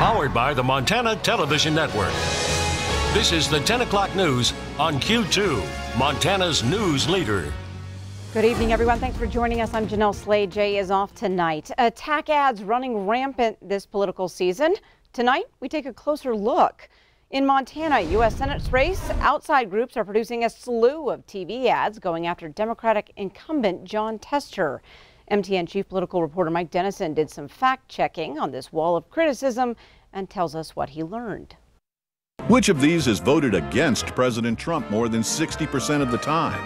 Powered by the Montana Television Network. This is the 10 o'clock news on Q2, Montana's news leader. Good evening, everyone. Thanks for joining us. I'm Jeanelle. Slade. Jay is off tonight. Attack ads running rampant this political season. Tonight, we take a closer look. In Montana, U.S. Senate's race, outside groups are producing a slew of TV ads going after Democratic incumbent Jon Tester. MTN chief political reporter Mike Dennison did some fact-checking on this wall of criticism and tells us what he learned. Which of these has voted against President Trump more than 60% of the time?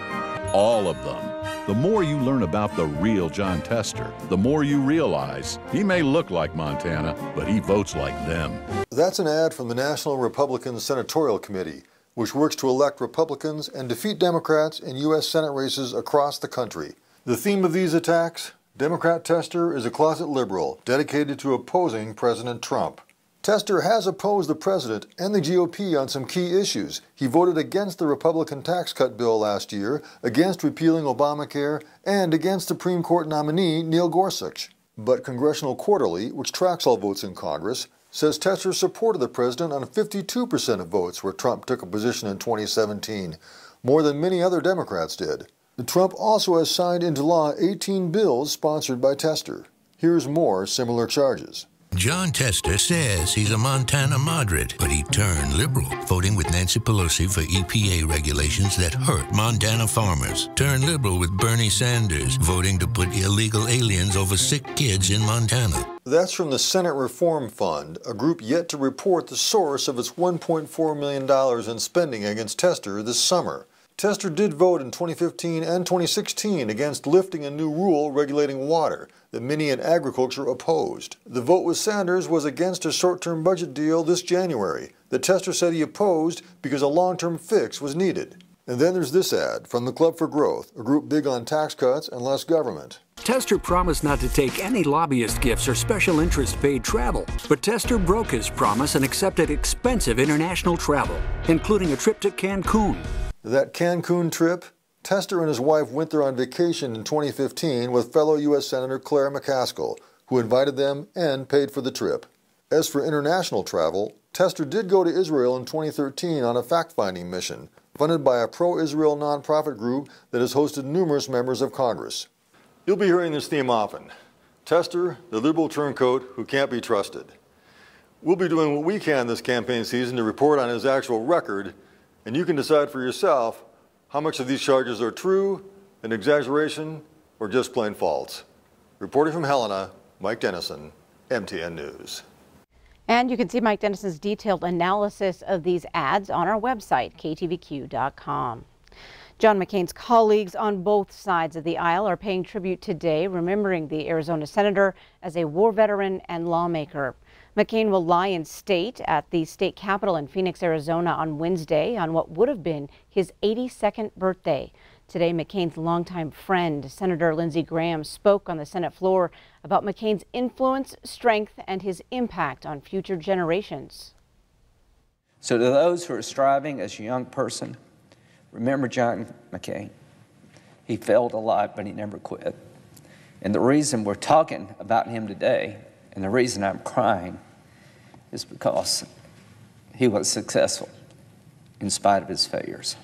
All of them. The more you learn about the real Jon Tester, the more you realize he may look like Montana, but he votes like them. That's an ad from the National Republican Senatorial Committee, which works to elect Republicans and defeat Democrats in U.S. Senate races across the country. The theme of these attacks? Democrat Tester is a closet liberal dedicated to opposing President Trump. Tester has opposed the president and the GOP on some key issues. He voted against the Republican tax cut bill last year, against repealing Obamacare, and against Supreme Court nominee Neil Gorsuch. But Congressional Quarterly, which tracks all votes in Congress, says Tester supported the president on 52% of votes where Trump took a position in 2017, more than many other Democrats did. Trump also has signed into law 18 bills sponsored by Tester. Here's more similar charges. Jon Tester says he's a Montana moderate, but he turned liberal, voting with Nancy Pelosi for EPA regulations that hurt Montana farmers. Turned liberal with Bernie Sanders, voting to put illegal aliens over sick kids in Montana. That's from the Senate Reform Fund, a group yet to report the source of its $1.4 million in spending against Tester this summer. Tester did vote in 2015 and 2016 against lifting a new rule regulating water that many in agriculture opposed. The vote with Sanders was against a short-term budget deal this January that Tester said he opposed because a long-term fix was needed. And then there's this ad from the Club for Growth, a group big on tax cuts and less government. Tester promised not to take any lobbyist gifts or special interest paid travel, but Tester broke his promise and accepted expensive international travel, including a trip to Cancun. That Cancun trip, Tester and his wife went there on vacation in 2015 with fellow U.S. Senator Claire McCaskill, who invited them and paid for the trip. As for international travel, Tester did go to Israel in 2013 on a fact-finding mission, funded by a pro-Israel nonprofit group that has hosted numerous members of Congress. You'll be hearing this theme often. Tester, the liberal turncoat who can't be trusted. We'll be doing what we can this campaign season to report on his actual record, and you can decide for yourself how much of these charges are true, an exaggeration, or just plain false. Reporting from Helena, Mike Dennison, MTN News. And you can see Mike Dennison's detailed analysis of these ads on our website, ktvq.com. John McCain's colleagues on both sides of the aisle are paying tribute today, remembering the Arizona senator as a war veteran and lawmaker. McCain will lie in state at the state capitol in Phoenix, Arizona on Wednesday on what would have been his 82nd birthday. Today, McCain's longtime friend, Senator Lindsey Graham, spoke on the Senate floor about McCain's influence, strength, and his impact on future generations. So to those who are striving as a young person, remember John McCain. He failed a lot, but he never quit. And the reason we're talking about him today, and the reason I'm crying, is because he was successful in spite of his failures.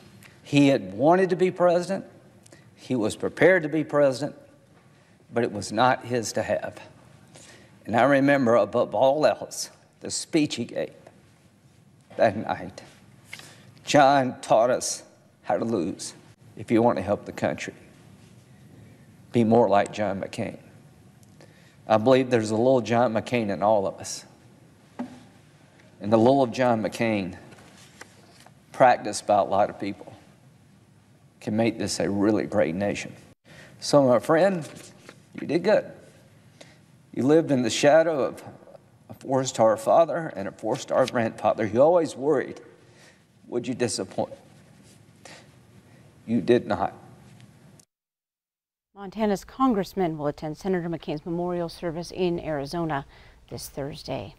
He had wanted to be president. He was prepared to be president, but it was not his to have. And I remember above all else, the speech he gave that night. John taught us how to lose. If you want to help the country, be more like John McCain. I believe there's a little John McCain in all of us. And the little John McCain, practiced by a lot of people, can make this a really great nation. So my friend, you did good. You lived in the shadow of a four-star father and a four-star grandfather. You always worried, would you disappoint? You did not. Montana's congressman will attend Senator McCain's memorial service in Arizona this Thursday.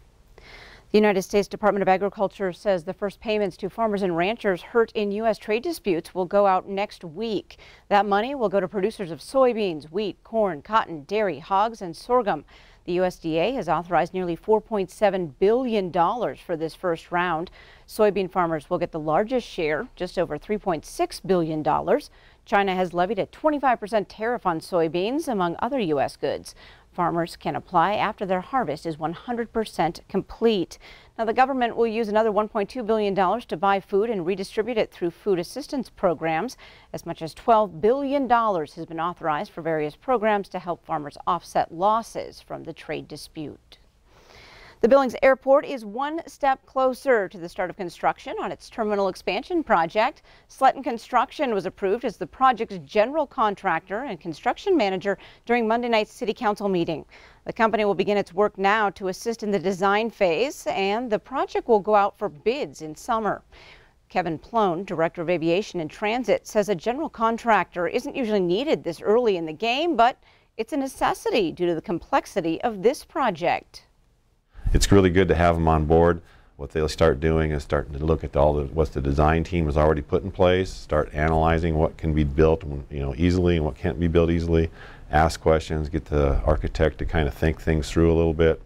The United States Department of Agriculture says the first payments to farmers and ranchers hurt in U.S. trade disputes will go out next week. That money will go to producers of soybeans, wheat, corn, cotton, dairy, hogs, and sorghum. The USDA has authorized nearly $4.7 billion for this first round. Soybean farmers will get the largest share, just over $3.6 billion. China has levied a 25% tariff on soybeans, among other U.S. goods. Farmers can apply after their harvest is 100% complete. Now, the government will use another $1.2 billion to buy food and redistribute it through food assistance programs. As much as $12 billion has been authorized for various programs to help farmers offset losses from the trade dispute. The Billings Airport is one step closer to the start of construction on its terminal expansion project. Slade Construction was approved as the project's general contractor and construction manager during Monday night's City Council meeting. The company will begin its work now to assist in the design phase, and the project will go out for bids in summer. Kevin Plone, Director of Aviation and Transit, says a general contractor isn't usually needed this early in the game, but it's a necessity due to the complexity of this project. It's really good to have them on board. What they'll start doing is starting to look at what the design team has already put in place, start analyzing what can be built, easily and what can't be built easily, ask questions, get the architect to kind of think things through a little bit.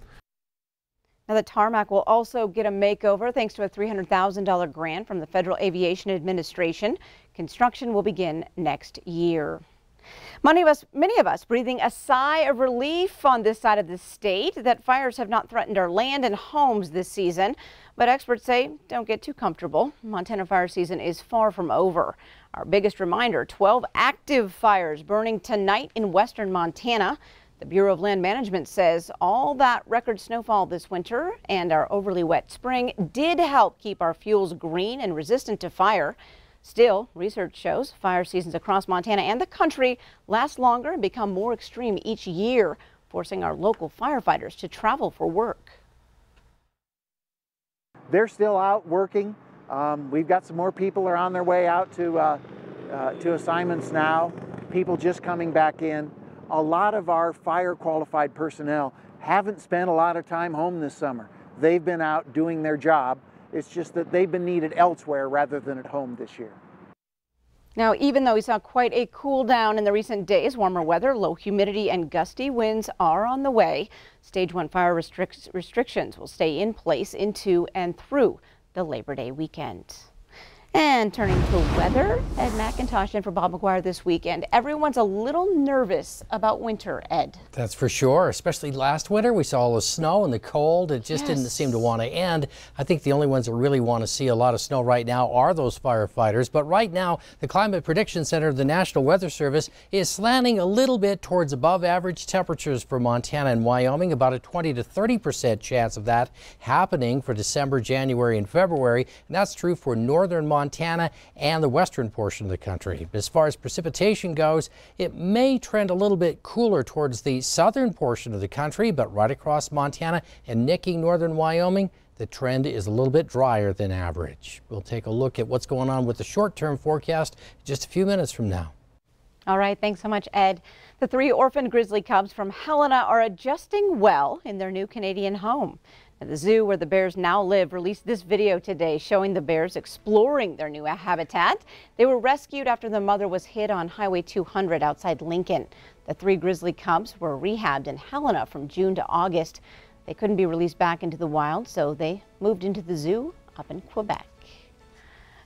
Now, the tarmac will also get a makeover thanks to a $300,000 grant from the Federal Aviation Administration. Construction will begin next year. Many of us breathing a sigh of relief on this side of the state that fires have not threatened our land and homes this season. But experts say don't get too comfortable. Montana fire season is far from over. Our biggest reminder, 12 active fires burning tonight in western Montana. The Bureau of Land Management says all that record snowfall this winter and our overly wet spring did help keep our fuels green and resistant to fire. Still, research shows fire seasons across Montana and the country last longer and become more extreme each year, forcing our local firefighters to travel for work. They're still out working. We've got some more people are on their way out to assignments now, people just coming back in. A lot of our fire qualified personnel haven't spent a lot of time home this summer. They've been out doing their job. It's just that they've been needed elsewhere rather than at home this year. Now, even though we saw quite a cool down in the recent days, warmer weather, low humidity and gusty winds are on the way. Stage 1 fire restrictions will stay in place into and through the Labor Day weekend. And turning to weather, Ed McIntosh in for Bob McGuire this weekend. Everyone's a little nervous about winter, Ed. That's for sure, especially last winter. We saw all the snow and the cold. It just didn't seem to want to end. I think the only ones that really want to see a lot of snow right now are those firefighters. But right now, the Climate Prediction Center of the National Weather Service is slanting a little bit towards above average temperatures for Montana and Wyoming, about a 20 to 30% chance of that happening for December, January, and February. And that's true for northern Montana and the western portion of the country. As far as precipitation goes, it may trend a little bit cooler towards the southern portion of the country, but right across Montana and nicking northern Wyoming, the trend is a little bit drier than average. We'll take a look at what's going on with the short-term forecast just a few minutes from now. All right, thanks so much, Ed. The 3 orphaned grizzly cubs from Helena are adjusting well in their new Canadian home. Now, the zoo where the bears now live released this video today showing the bears exploring their new habitat. They were rescued after the mother was hit on Highway 200 outside Lincoln. The 3 grizzly cubs were rehabbed in Helena from June to August. They couldn't be released back into the wild, so they moved into the zoo up in Quebec.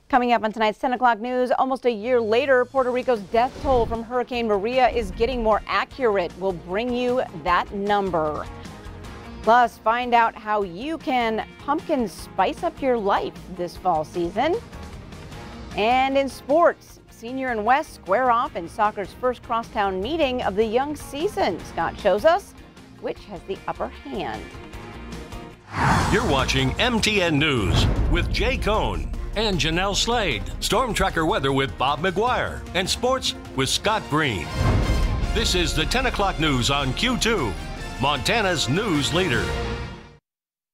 Coming up on tonight's 10 o'clock news, almost a year later, Puerto Rico's death toll from Hurricane Maria is getting more accurate. We'll bring you that number. Plus, find out how you can pumpkin spice up your life this fall season. And in sports, Senior and West square off in soccer's first crosstown meeting of the young season. Scott shows us which has the upper hand. You're watching MTN News with Jay Cohn and Jeanelle Slade. Storm Tracker weather with Bob McGuire. And sports with Scott Green. This is the 10 o'clock news on Q2. Montana's news leader.